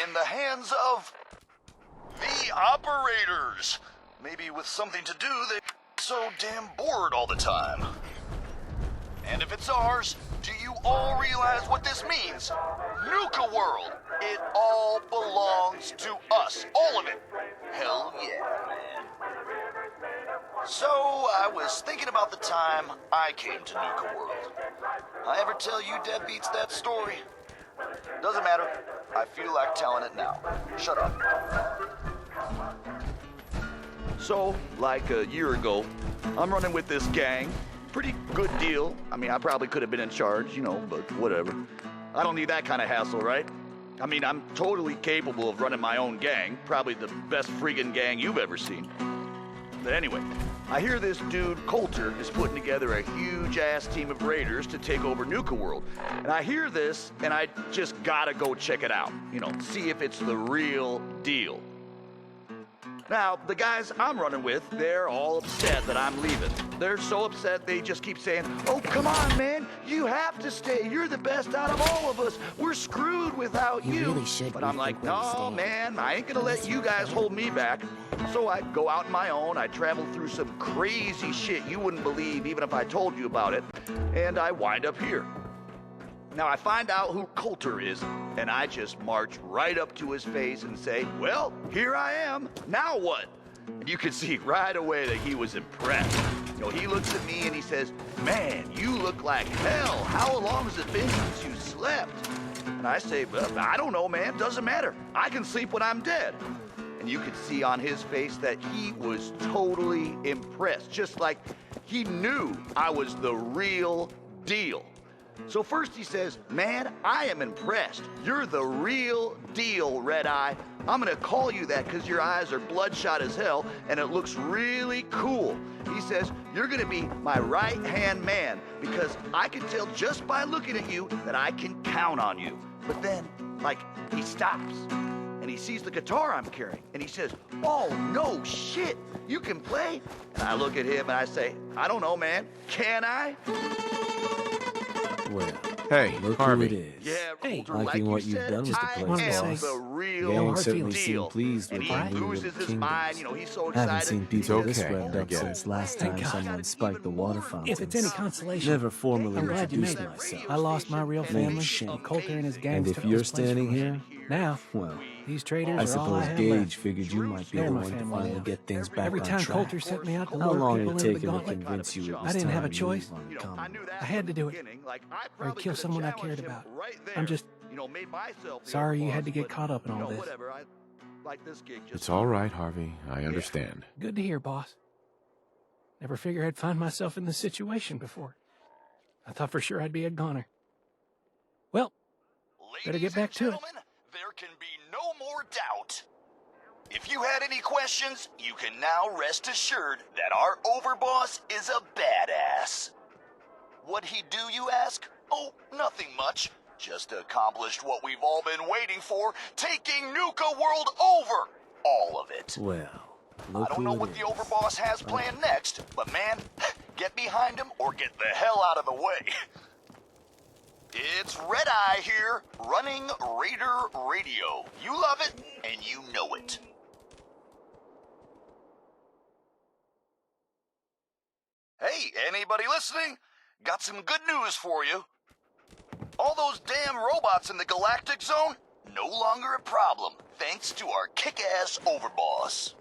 In the hands of the operators. Maybe with something to do, they're so damn bored all the time. And if it's ours, do you all realize what this means? Nuka World! It all belongs to us. All of it. Hell yeah, man. So, I was thinking about the time I came to Nuka World. I ever tell you deadbeats that story? Doesn't matter. I feel like telling it now. Shut up. So, like a year ago, I'm running with this gang. Pretty good deal. I mean, I probably could have been in charge, you know, but whatever. I don't need that kind of hassle, right? I mean, I'm totally capable of running my own gang. Probably the best friggin' gang you've ever seen. But anyway, I hear this dude, Coulter, is putting together a huge-ass team of raiders to take over Nuka World. And I hear this, and I just gotta go check it out. You know, see if it's the real deal. Now, the guys I'm running with, they're all upset that I'm leaving. They're so upset they just keep saying, "Oh, come on, man, you have to stay. You're the best out of all of us. We're screwed without you." Really should. But I'm like, "No, man, I ain't gonna let you guys hold me back." So I go out on my own. I travel through some crazy shit you wouldn't believe even if I told you about it. And I wind up here. Now, I find out who Coulter is, and I just march right up to his face and say, "Well, here I am. Now what?" And you could see right away that he was impressed. You know, he looks at me and he says, "Man, you look like hell. How long has it been since you slept?" And I say, "Well, I don't know, man. Doesn't matter. I can sleep when I'm dead." And you could see on his face that he was totally impressed, just like he knew I was the real deal. So first he says, "Man, I am impressed. You're the real deal, Red Eye. I'm gonna call you that because your eyes are bloodshot as hell and it looks really cool." He says, "You're gonna be my right-hand man because I can tell just by looking at you that I can count on you." But then, like, he stops and he sees the guitar I'm carrying and he says, "Oh, no shit, you can play?" And I look at him and I say, "I don't know, man. Can I?" Well, Hey, look Harvey. who it is. Yeah, Hey, Coulter, liking like what you you've said, done with the I place, am boss. the The real gang hard certainly feelings. seemed pleased and with he the move loses of the his mind. You kingdoms. know, he's so I excited. haven't seen He people It's this okay, revved I up get it. since last Thank time God. someone spiked the water fountains. If it's any consolation, Never formally I'm glad you introduced made it. myself. I lost my real family, Shame. and Coulter and his gang And if took you're this place standing from me. here, Now, well, these traders I are all I suppose have Gage left. figured you might be They're the my one to family finally now. get things back Every on time track. Coulter sent me out to How lure long people it into the taken to gauntlet, convince you it I was didn't have a time you choice. move on the common? I had to do it. Or kill someone I cared about. I'm just sorry you had to get caught up in all this. It's all right, Harvey. I understand. Good to hear, boss. Never figured I'd find myself in this situation before. I thought for sure I'd be a goner. Well, better get back to it. There can be no more doubt. If you had any questions, you can now rest assured that our overboss is a badass. What'd he do, you ask? Oh, nothing much. Just accomplished what we've all been waiting for, taking Nuka World over. All of it. Well, I look don't who know it what is. the overboss has planned next, but man, behind him or get the hell out of the way. It's Red Eye here, running Raider Radio. You love it, and you know it. Hey, anybody listening? Got some good news for you. All those damn robots in the Galactic Zone, no longer a problem, thanks to our kick-ass Overboss.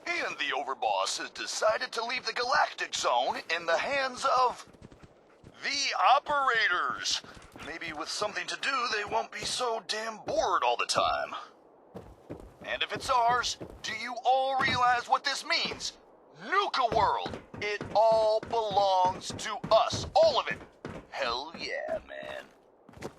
And the Overboss has decided to leave the Galactic Zone in the hands of the operators. Maybe with something to do, they won't be so damn bored all the time. And if it's ours, do you all realize what this means? Nuka World! It all belongs to us. All of it. Hell yeah, man.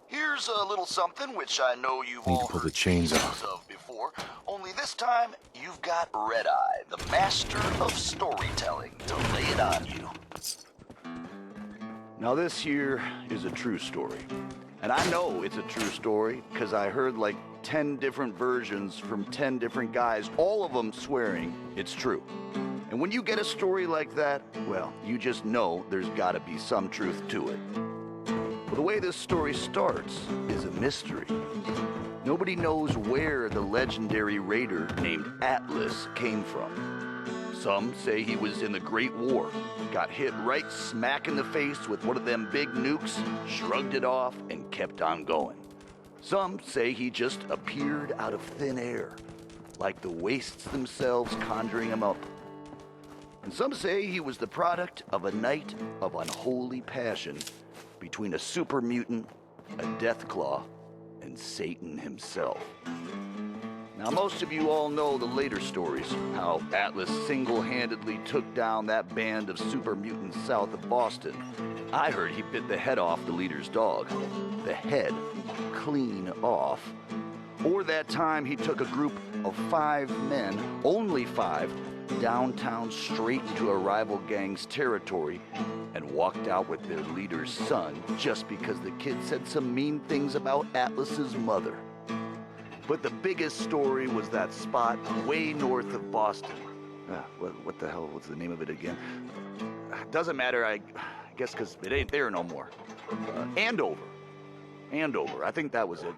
Here's a little something which I know you've Need to all pull the heard chains pieces off. of before. Only this time, you've got Red Eye, the master of storytelling, to lay it on you. Now this here is a true story. And I know it's a true story because I heard like 10 different versions from 10 different guys, all of them swearing it's true. And when you get a story like that, well, you just know there's gotta be some truth to it. Well, the way this story starts is a mystery. Nobody knows where the legendary raider named Atlas came from. Some say he was in the Great War, got hit right smack in the face with one of them big nukes, shrugged it off, and kept on going. Some say he just appeared out of thin air, like the wastes themselves conjuring him up. And some say he was the product of a night of unholy passion between a super mutant, a Deathclaw, and Satan himself. Now, most of you all know the later stories, how Atlas single-handedly took down that band of super mutants south of Boston. I heard he bit the head off the leader's dog. The head clean off. Or that time he took a group of 5 men, only 5, downtown straight into a rival gang's territory and walked out with their leader's son just because the kid said some mean things about Atlas's mother. But the biggest story was that spot way north of Boston. What the hell was the name of it again? Doesn't matter, I guess because it ain't there no more. Andover. I think that was it.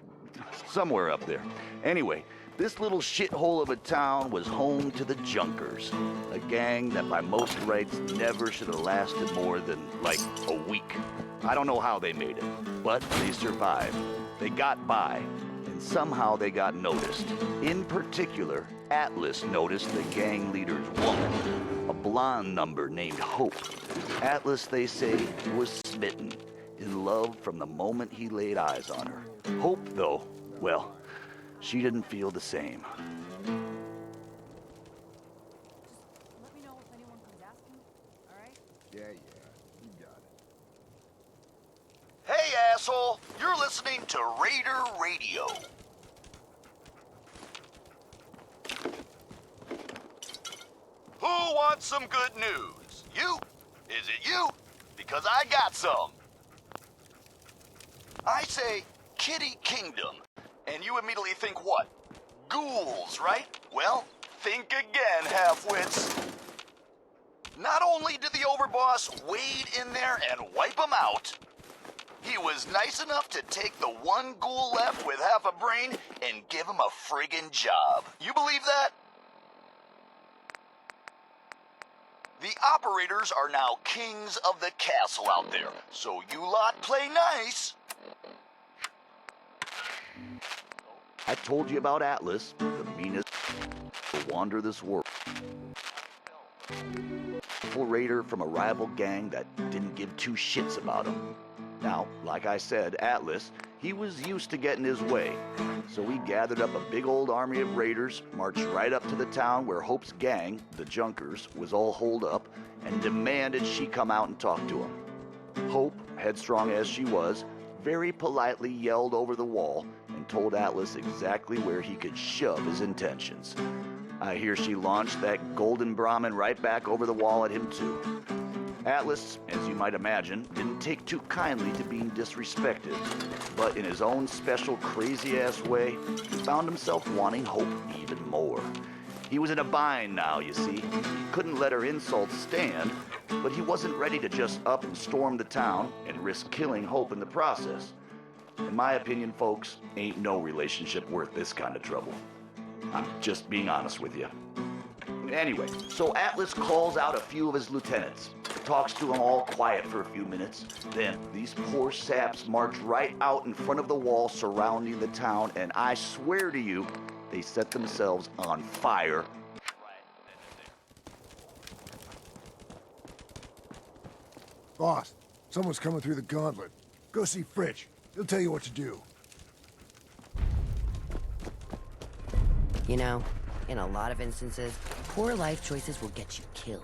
Somewhere up there. Anyway, this little shithole of a town was home to the Junkers, a gang that by most rights never should have lasted more than, like, a week. I don't know how they made it, but they survived. They got by. Somehow they got noticed. In particular, Atlas noticed the gang leader's woman, a blonde number named Hope. Atlas, they say, was smitten, in love from the moment he laid eyes on her. Hope, though, well, she didn't feel the same. Let me know if anyone comes asking, all right? Yeah, you got it. Hey, asshole! You're listening to Raider Radio. Who wants some good news? You? Is it you? Because I got some. I say Kitty Kingdom, and you immediately think what? Ghouls, right? Well, think again, half-wits. Not only did the Overboss wade in there and wipe them out, he was nice enough to take the one ghoul left with half a brain and give him a friggin' job. You believe that? The operators are now kings of the castle out there, so you lot play nice. I told you about Atlas, the meanest to wander this world. Full raider from a rival gang that didn't give 2 shits about him. Now, like I said, Atlas, he was used to getting his way. So he gathered up a big old army of raiders, marched right up to the town where Hope's gang, the Junkers, was all holed up, and demanded she come out and talk to him. Hope, headstrong as she was, very politely yelled over the wall and told Atlas exactly where he could shove his intentions. I hear she launched that golden Brahmin right back over the wall at him too. Atlas, as you might imagine, didn't take too kindly to being disrespected, but in his own special crazy-ass way, he found himself wanting Hope even more. He was in a bind now, you see. He couldn't let her insults stand, but he wasn't ready to just up and storm the town and risk killing Hope in the process. In my opinion, folks, ain't no relationship worth this kind of trouble. I'm just being honest with you. Anyway, so Atlas calls out a few of his lieutenants, talks to them all quiet for a few minutes. Then these poor saps march right out in front of the wall surrounding the town, and I swear to you, they set themselves on fire. Boss, someone's coming through the gauntlet. Go see Fritch. He'll tell you what to do. You know, in a lot of instances, poor life choices will get you killed.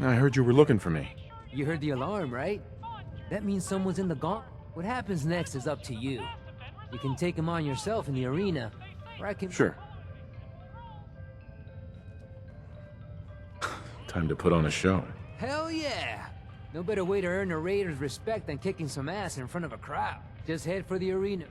I heard you were looking for me. You heard the alarm, right? That means someone's in the gauntlet. What happens next is up to you. You can take him on yourself in the arena, or I can... Sure. Time to put on a show. Hell yeah! No better way to earn a raider's respect than kicking some ass in front of a crowd. Just head for the arena.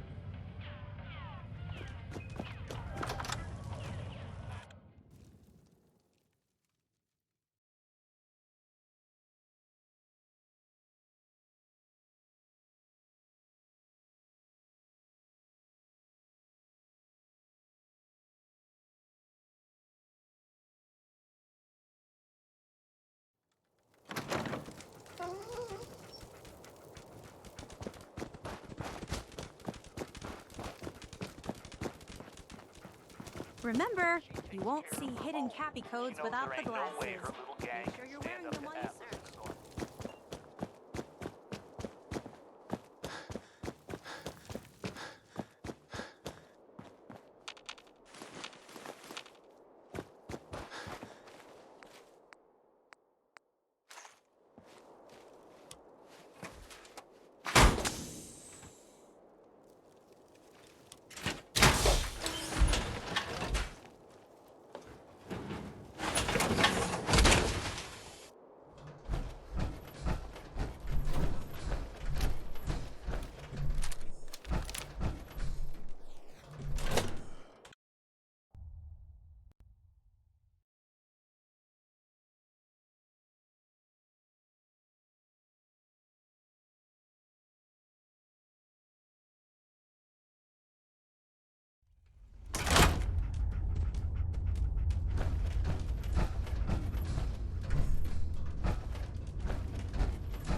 Remember, you won't see hidden Cappy codes without the glasses. Make sure you're wearing them while you search.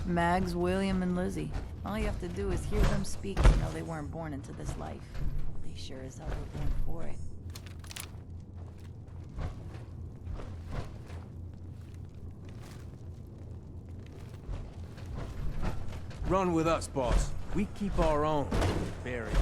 Mags, William, and Lizzie. All you have to do is hear them speak to know they weren't born into this life. They sure as hell were born for it. Run with us, boss. We keep our own barriers.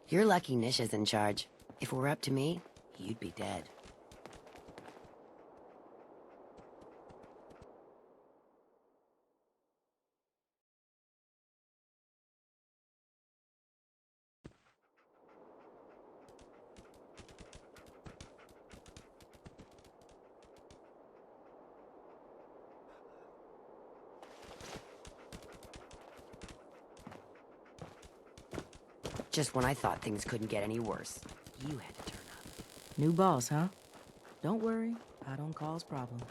You're lucky Nish is in charge. If it were up to me, you'd be dead. Just when I thought things couldn't get any worse, you had to turn up. New boss, huh? Don't worry, I don't cause problems.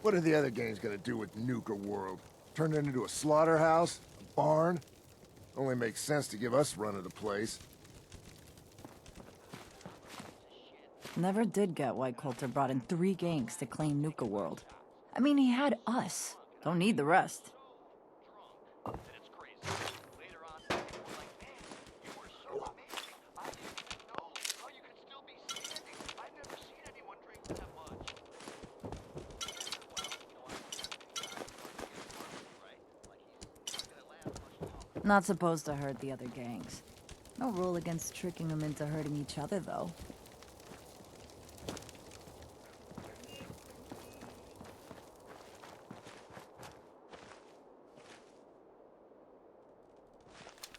What are the other gangs gonna do with Nuka World? Turn it into a slaughterhouse? A barn? Only makes sense to give us run of the place. Never did get why Coulter brought in 3 gangs to claim Nuka World. I mean, he had us. Don't need the rest. Not supposed to hurt the other gangs. No rule against tricking them into hurting each other, though.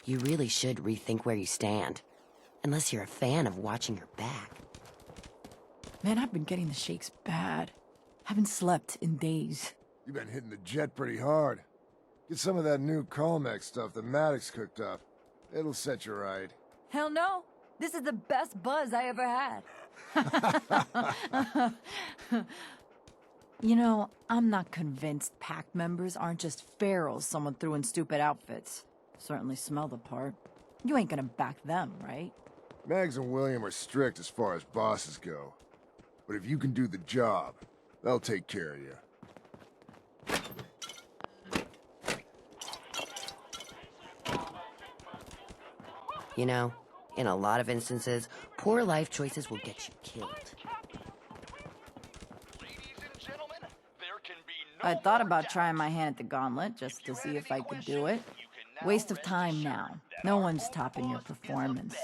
You really should rethink where you stand. Unless you're a fan of watching your back. Man, I've been getting the shakes bad. Haven't slept in days. You've been hitting the jet pretty hard. Get some of that new Colmex stuff that Maddox cooked up. It'll set you right. Hell no! This is the best buzz I ever had. You know, I'm not convinced pack members aren't just ferals someone threw in stupid outfits. Certainly smell the part. You ain't gonna back them, right? Mags and William are strict as far as bosses go. But if you can do the job, they'll take care of you. You know, in a lot of instances, poor life choices will get you killed. I thought about trying my hand at the gauntlet, just to see if I could do it. Waste of time now. No one's topping your performance.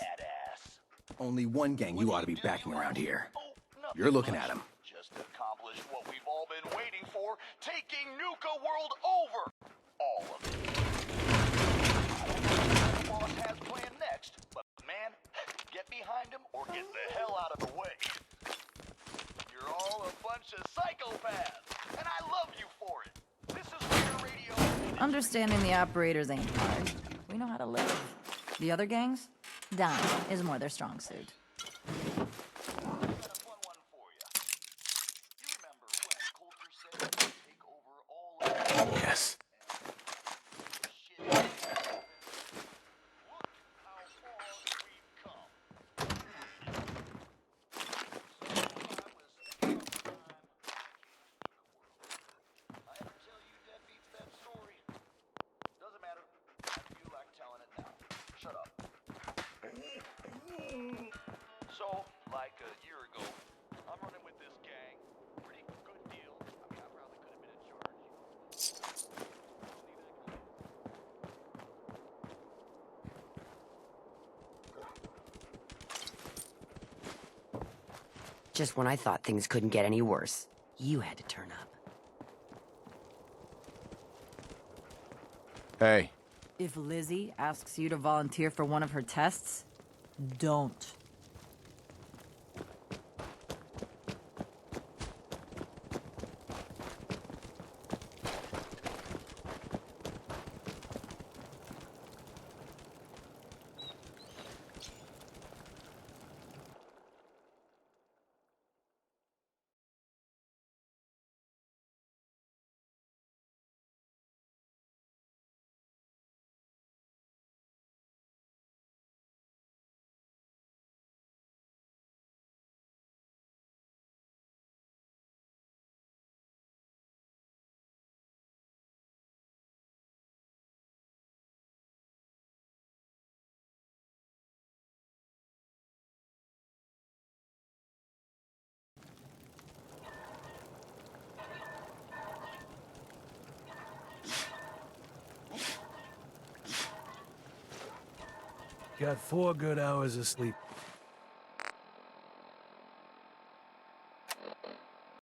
Only one gang you ought to be backing around here. You're looking at him. Just accomplished what we've all been waiting for, taking Nuka World over. All of it. The boss has planned next, but man, get behind him or get the hell out of the way. You're all a bunch of psychopaths, and I love you for it. This is Raider Radio. Understanding the operators ain't hard. We know how to live. The other gangs? Dying is more their strong suit. Yes. So, like a year ago, I'm running with this gang. Pretty good deal. I mean, I probably could have been in charge. Just when I thought things couldn't get any worse, you had to turn up. Hey. If Lizzie asks you to volunteer for one of her tests, don't. Got 4 good hours of sleep.